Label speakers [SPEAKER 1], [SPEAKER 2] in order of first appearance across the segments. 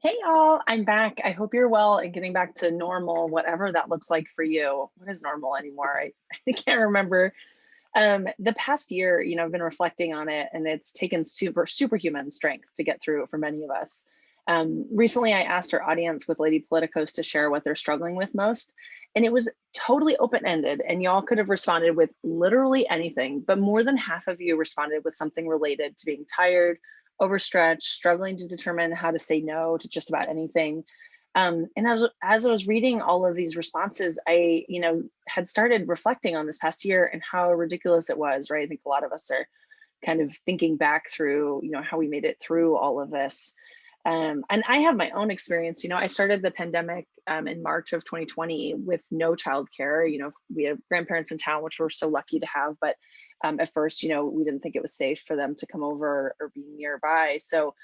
[SPEAKER 1] Hey all, I'm back. I hope you're well and getting back to normal, whatever that looks like for you. What is normal anymore? I can't remember. The past year, I've been reflecting on it and it's taken superhuman strength to get through it for many of us. Recently, I asked our audience with Lady Politicos to share what they're struggling with most, and it was totally open-ended, and y'all could have responded with literally anything, but more than half of you responded with something related to being tired, overstretched, struggling to determine how to say no to just about anything. And as I was reading all of these responses, I, had started reflecting on this past year and how ridiculous it was, right? I think a lot of us are kind of thinking back through, how we made it through all of this. And I have my own experience. I started the pandemic in March of 2020 with no childcare. We had grandparents in town, which we're so lucky to have. But at first, we didn't think it was safe for them to come over or be nearby. So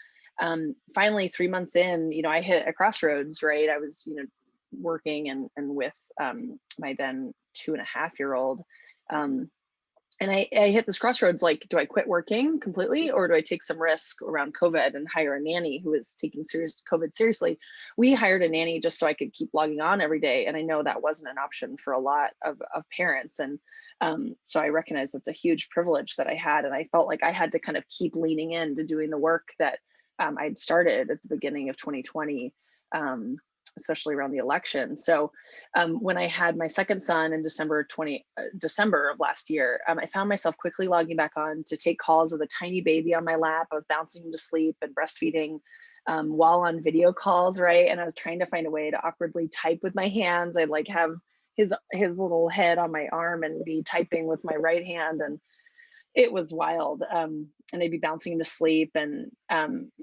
[SPEAKER 1] finally, 3 months in, I hit a crossroads, right? I was, working and with my then 2.5-year-old. And I hit this crossroads, like, do I quit working completely or do I take some risk around COVID and hire a nanny who is taking COVID seriously? We hired a nanny just so I could keep logging on every day. And I know that wasn't an option for a lot of parents. And so I recognize that's a huge privilege that I had. And I felt like I had to kind of keep leaning into doing the work that I'd started at the beginning of 2020. Especially around the election. So when I had my second son in December of last year, I found myself quickly logging back on to take calls with a tiny baby on my lap. I was bouncing him to sleep and breastfeeding while on video calls, right? And I was trying to find a way to awkwardly type with my hands. I'd like have his little head on my arm and be typing with my right hand, and it was wild. And they'd be bouncing into sleep. And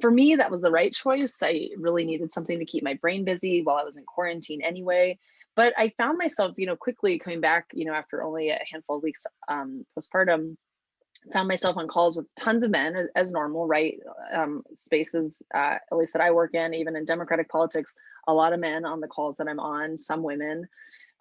[SPEAKER 1] for me, that was the right choice. I really needed something to keep my brain busy while I was in quarantine anyway. But I found myself, quickly coming back, after only a handful of weeks postpartum, found myself on calls with tons of men as normal, right? Spaces, at least that I work in, even in Democratic politics, a lot of men on the calls that I'm on, some women.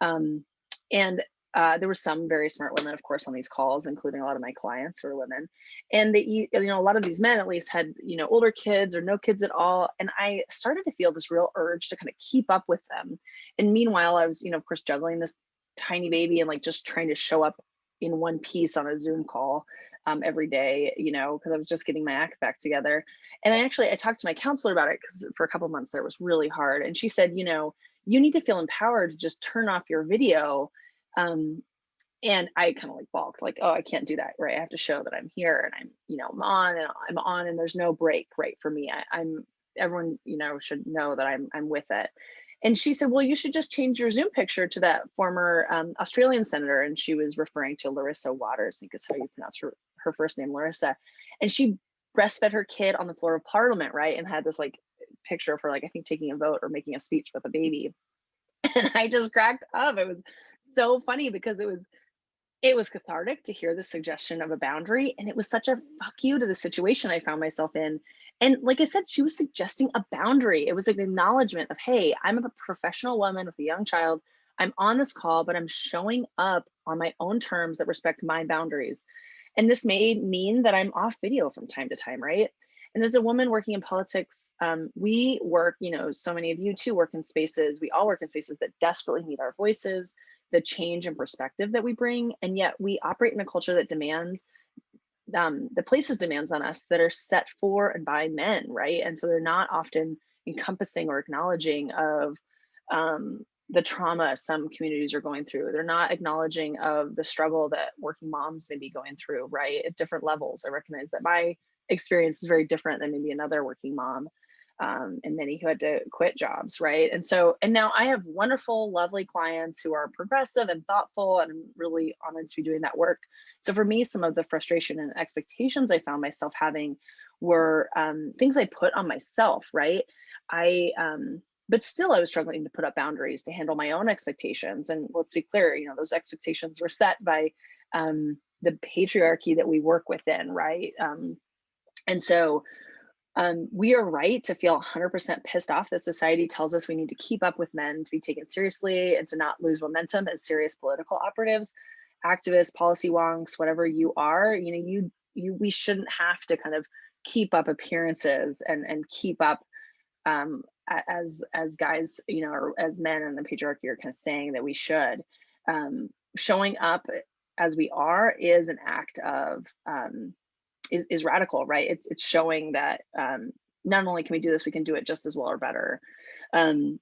[SPEAKER 1] Um, and there were some very smart women, of course, on these calls, including a lot of my clients who are women. And they, a lot of these men at least had, older kids or no kids at all. And I started to feel this real urge to kind of keep up with them. And meanwhile, I was, of course, juggling this tiny baby and like just trying to show up in one piece on a Zoom call every day, because I was just getting my act back together. And I talked to my counselor about it because for a couple of months there it was really hard. And she said, you need to feel empowered to just turn off your video. And I kind of like balked, like, oh, I can't do that, right? I have to show that I'm here and I'm on and there's no break, right? For me, I'm everyone, should know that I'm with it. And she said, well, you should just change your Zoom picture to that former Australian senator. And she was referring to Larissa Waters, I think is how you pronounce her first name, Larissa. And she breastfed her kid on the floor of Parliament, right? And had this like picture of her, like, I think taking a vote or making a speech with a baby. And I just cracked up. It was so funny because it was cathartic to hear the suggestion of a boundary. And it was such a fuck you to the situation I found myself in. And like I said, she was suggesting a boundary. It was an acknowledgement of, hey, I'm a professional woman with a young child. I'm on this call, but I'm showing up on my own terms that respect my boundaries. And this may mean that I'm off video from time to time, right? And as a woman working in politics, we work, so many of you too work in spaces, we all work in spaces that desperately need our voices, the change and perspective that we bring. And yet we operate in a culture that demands, the places demands on us that are set for and by men, right? And so they're not often encompassing or acknowledging of the trauma some communities are going through. They're not acknowledging of the struggle that working moms may be going through, right? At different levels. I recognize that my experience is very different than maybe another working mom, and many who had to quit jobs, right? And now I have wonderful, lovely clients who are progressive and thoughtful, and I'm really honored to be doing that work. So for me, some of the frustration and expectations I found myself having were things I put on myself, right? But still I was struggling to put up boundaries to handle my own expectations. And let's be clear, those expectations were set by the patriarchy that we work within, right? And so we are right to feel 100% pissed off that society tells us we need to keep up with men to be taken seriously and to not lose momentum as serious political operatives, activists, policy wonks, whatever you are. We shouldn't have to kind of keep up appearances and keep up as guys, or as men in the patriarchy are kind of saying that we should, showing up as we are is an act of, is radical, right? It's showing that, not only can we do this, we can do it just as well or better. Um,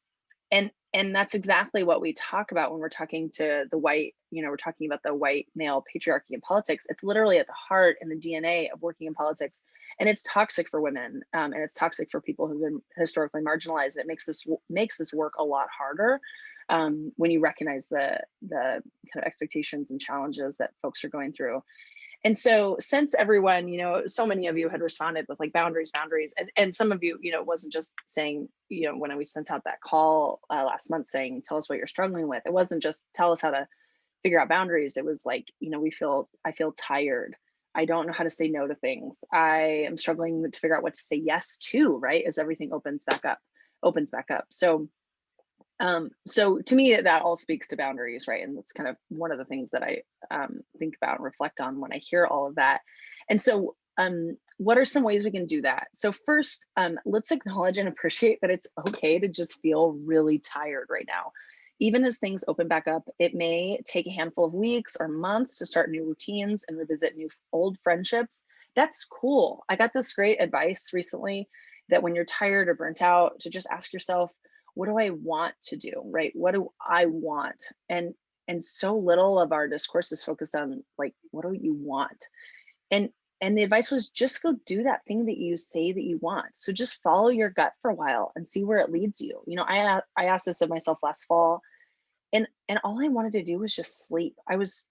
[SPEAKER 1] and that's exactly what we talk about when we're talking to the white, we're talking about the white male patriarchy in politics. It's literally at the heart and the DNA of working in politics, and it's toxic for women, and it's toxic for people who've been historically marginalized. It makes this work a lot harder, when you recognize the kind of expectations and challenges that folks are going through. And so since everyone, so many of you had responded with like boundaries, and some of you, it wasn't just saying, when we sent out that call last month saying, tell us what you're struggling with. It wasn't just tell us how to figure out boundaries. It was like, I feel tired. I don't know how to say no to things. I am struggling to figure out what to say yes to, right? As everything opens back up. So to me, that all speaks to boundaries, right? And that's kind of one of the things that I think about and reflect on when I hear all of that. And so what are some ways we can do that? So first, let's acknowledge and appreciate that it's okay to just feel really tired right now. Even as things open back up, it may take a handful of weeks or months to start new routines and revisit old friendships. That's cool. I got this great advice recently that when you're tired or burnt out, to just ask yourself, what do I want to do, right? What do I want? And so little of our discourse is focused on like, what do you want? And the advice was just go do that thing that you say that you want. So just follow your gut for a while and see where it leads you. I asked this of myself last fall, and all I wanted to do was just sleep. I was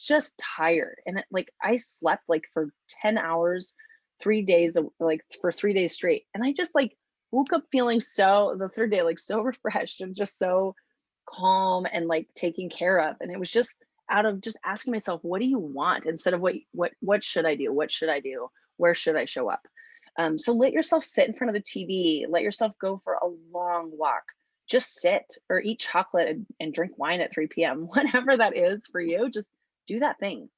[SPEAKER 1] just tired, and like I slept like for 10 hours 3 days, like for 3 days straight, and I just like woke up feeling the third day like so refreshed and just so calm and like taken care of. And it was just out of just asking myself, what do you want, instead of what should I do, where should I show up. So let yourself sit in front of the TV, let yourself go for a long walk, just sit or eat chocolate and drink wine at 3 p.m. Whatever that is for you, just do that thing.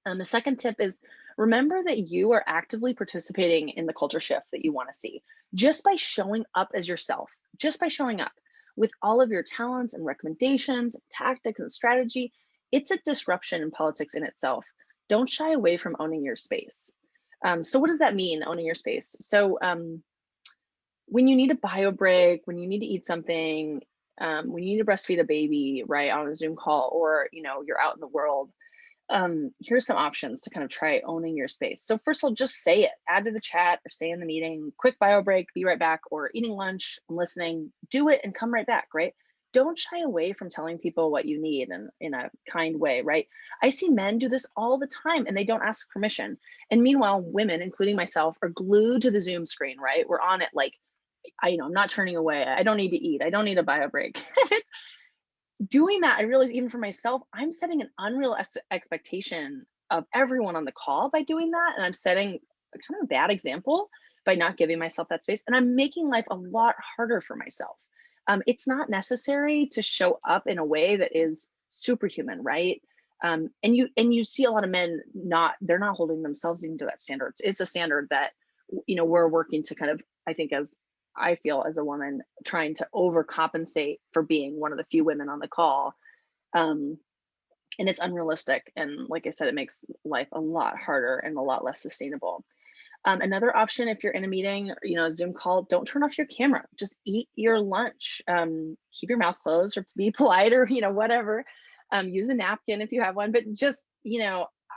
[SPEAKER 1] The second tip is remember that you are actively participating in the culture shift that you want to see just by showing up as yourself, just by showing up with all of your talents and recommendations, tactics and strategy. It's a disruption in politics in itself. Don't shy away from owning your space. So what does that mean, owning your space? So when you need a bio break, when you need to eat something, when you need to breastfeed a baby, right, on a Zoom call, or you're out in the world, here's some options to kind of try owning your space. So first of all, just say it, add to the chat or say in the meeting, quick bio break, be right back, or eating lunch, I'm listening, do it and come right back, right? Don't shy away from telling people what you need in a kind way, right? I see men do this all the time and they don't ask permission. And meanwhile, women, including myself, are glued to the Zoom screen, right? We're on it like, I'm not turning away. I don't need to eat. I don't need a bio break. It's doing that. I realize even for myself, I'm setting an unreal expectation of everyone on the call by doing that. And I'm setting a kind of a bad example by not giving myself that space. And I'm making life a lot harder for myself. It's not necessary to show up in a way that is superhuman, right? And you see a lot of men they're not holding themselves into that standard. It's a standard that we're working to kind of, I think, as I feel as a woman, trying to overcompensate for being one of the few women on the call. And it's unrealistic. And like I said, it makes life a lot harder and a lot less sustainable. Another option, if you're in a meeting, a Zoom call, don't turn off your camera. Just eat your lunch. Keep your mouth closed or be polite or, whatever. Use a napkin if you have one, but just,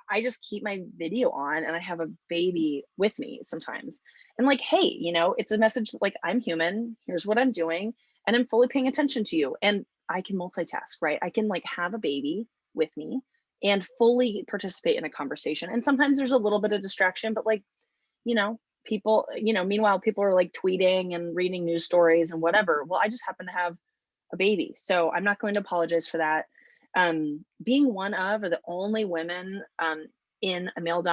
[SPEAKER 1] I just keep my video on and I have a baby with me sometimes. And like, hey, it's a message like, I'm human, here's what I'm doing, and I'm fully paying attention to you. And I can multitask, right? I can like have a baby with me and fully participate in a conversation. And sometimes there's a little bit of distraction, but like, people, meanwhile, people are like tweeting and reading news stories and whatever. Well, I just happen to have a baby. So I'm not going to apologize for that. Being one of or the only women in a male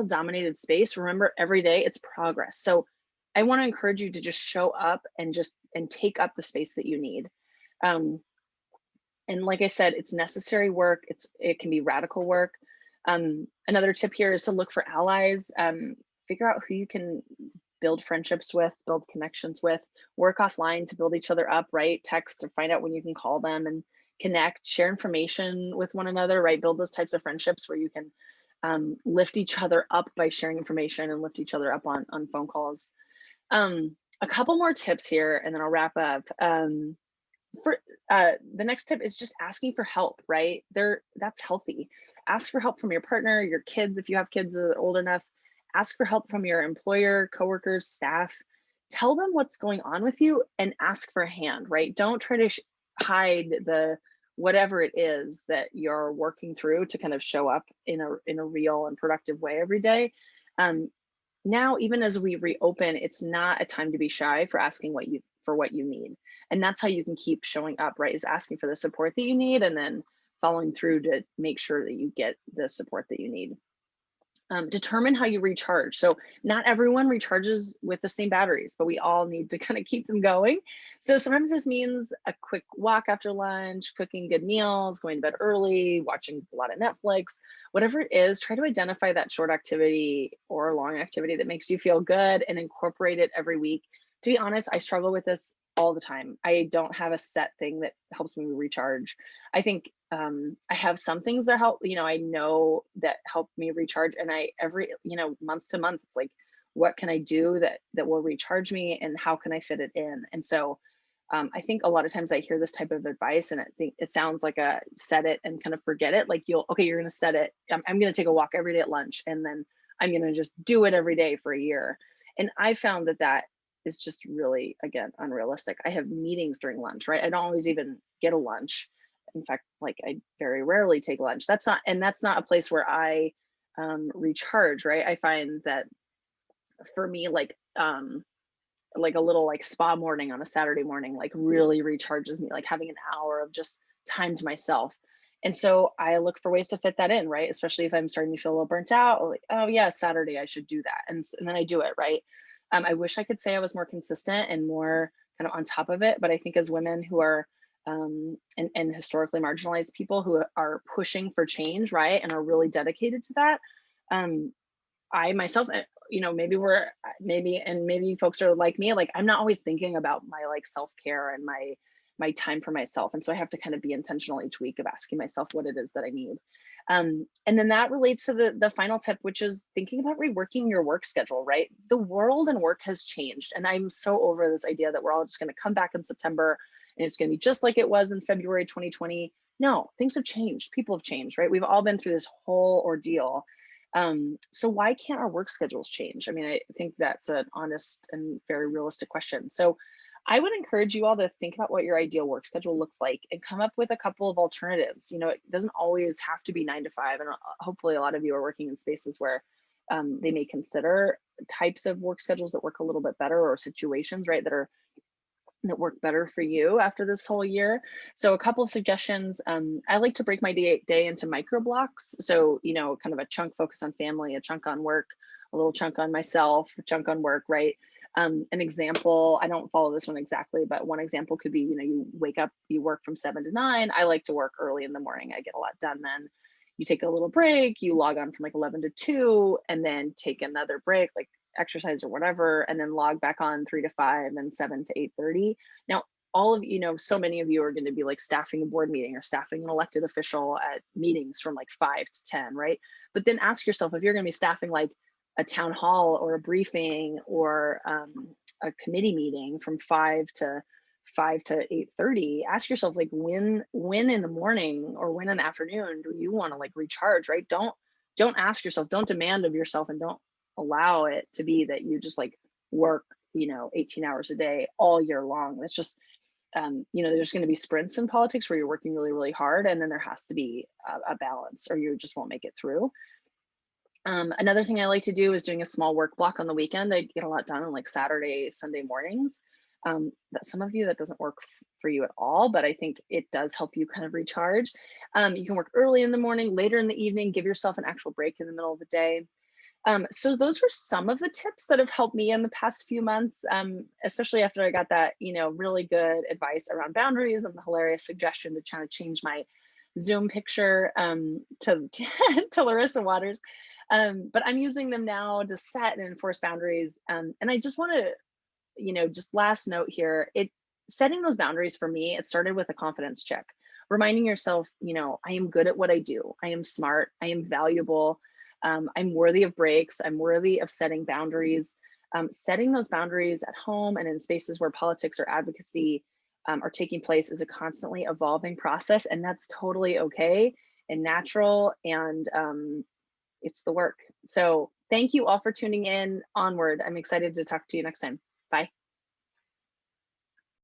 [SPEAKER 1] dominated space, remember every day it's progress. So I want to encourage you to just show up and take up the space that you need. And like I said, it's necessary work. It can be radical work. Another tip here is to look for allies. Figure out who you can build friendships with, build connections with, work offline to build each other up, right? Text to find out when you can call them and connect, share information with one another, right? Build those types of friendships where you can lift each other up by sharing information and lift each other up on phone calls. A couple more tips here and then I'll wrap up. For The next tip is just asking for help, right? That's healthy. Ask for help from your partner, your kids, if you have kids that are old enough. Ask for help from your employer, coworkers, staff. Tell them what's going on with you and ask for a hand, right? Don't try to hide the whatever it is that you're working through to kind of show up in a real and productive way every day. Um, Now, even as we reopen, it's not a time to be shy for asking what you need. And that's how you can keep showing up, right? Is asking for the support that you need and then following through to make sure that you get the support that you need. Determine how you recharge. So not everyone recharges with the same batteries, but we all need to kind of keep them going. So sometimes this means a quick walk after lunch, cooking good meals, going to bed early, watching a lot of Netflix, whatever it is, try to identify that short activity or long activity that makes you feel good and incorporate it every week. To be honest, I struggle with this all the time. I don't have a set thing that helps me recharge. I think I have some things that help, I know that help me recharge. And every, month to month, it's like, what can I do that will recharge me and how can I fit it in? And so I think a lot of times I hear this type of advice and I think it sounds like a set it and kind of forget it. Like you're going to set it. I'm going to take a walk every day at lunch and then I'm going to just do it every day for a year. And I found that is just really, again, unrealistic. I have meetings during lunch, right? I don't always even get a lunch. In fact, like I very rarely take lunch. That's not a place where I recharge, right? I find that for me, like a little like spa morning on a Saturday morning, like really recharges me, like having an hour of just time to myself. And so I look for ways to fit that in, right? Especially if I'm starting to feel a little burnt out, or like, oh yeah, Saturday I should do that. And then I do it, right? I wish I could say I was more consistent and more kind of on top of it, but I think as women who are and historically marginalized people who are pushing for change, right, and are really dedicated to that, um, I myself, maybe folks are like me, like I'm not always thinking about my like self-care and my time for myself. And so I have to kind of be intentional each week of asking myself what it is that I need. And then that relates to the final tip, which is thinking about reworking your work schedule, right? The world and work has changed. And I'm so over this idea that we're all just going to come back in September and it's going to be just like it was in February 2020. No, things have changed. People have changed, right? We've all been through this whole ordeal. So why can't our work schedules change? I mean, I think that's an honest and very realistic question. So I would encourage you all to think about what your ideal work schedule looks like and come up with a couple of alternatives. It doesn't always have to be 9 to 5. And hopefully a lot of you are working in spaces where they may consider types of work schedules that work a little bit better or situations, right, that work better for you after this whole year. So a couple of suggestions. I like to break my day into micro blocks. So, kind of a chunk focused on family, a chunk on work, a little chunk on myself, a chunk on work, right? An example, I don't follow this one exactly, but one example could be, you wake up, you work from 7 to 9. I like to work early in the morning. I get a lot done then. You take a little break, you log on from like 11 to 2, and then take another break, like exercise or whatever, and then log back on 3 to 5 and 7 to 8:30. Now, all of so many of you are going to be like staffing a board meeting or staffing an elected official at meetings from like 5 to 10, right? But then ask yourself, if you're going to be staffing like a town hall or a briefing or a committee meeting from 5 to 8:30, ask yourself like when in the morning or when in the afternoon do you want to like recharge, right? Don't ask yourself, don't demand of yourself, and don't allow it to be that you just like work 18 hours a day all year long. That's just there's going to be sprints in politics where you're working really, really hard, and then there has to be a balance or you just won't make it through. Another thing I like to do is doing a small work block on the weekend. I get a lot done on like Saturday, Sunday mornings. That some of you, that doesn't work for you at all, but I think it does help you kind of recharge. You can work early in the morning, later in the evening, give yourself an actual break in the middle of the day. So those are some of the tips that have helped me in the past few months, especially after I got that, really good advice around boundaries and the hilarious suggestion to try to change my Zoom picture to to Larissa Waters. But I'm using them now to set and enforce boundaries. And I just want to, just last note here, it setting those boundaries for me, it started with a confidence check. Reminding yourself, I am good at what I do. I am smart. I am valuable. I'm worthy of breaks. I'm worthy of setting boundaries. Setting those boundaries at home and in spaces where politics or advocacy are taking place is a constantly evolving process, and that's totally okay and natural. And it's the work. So thank you all for tuning in. Onward. I'm excited to talk to you next time. Bye.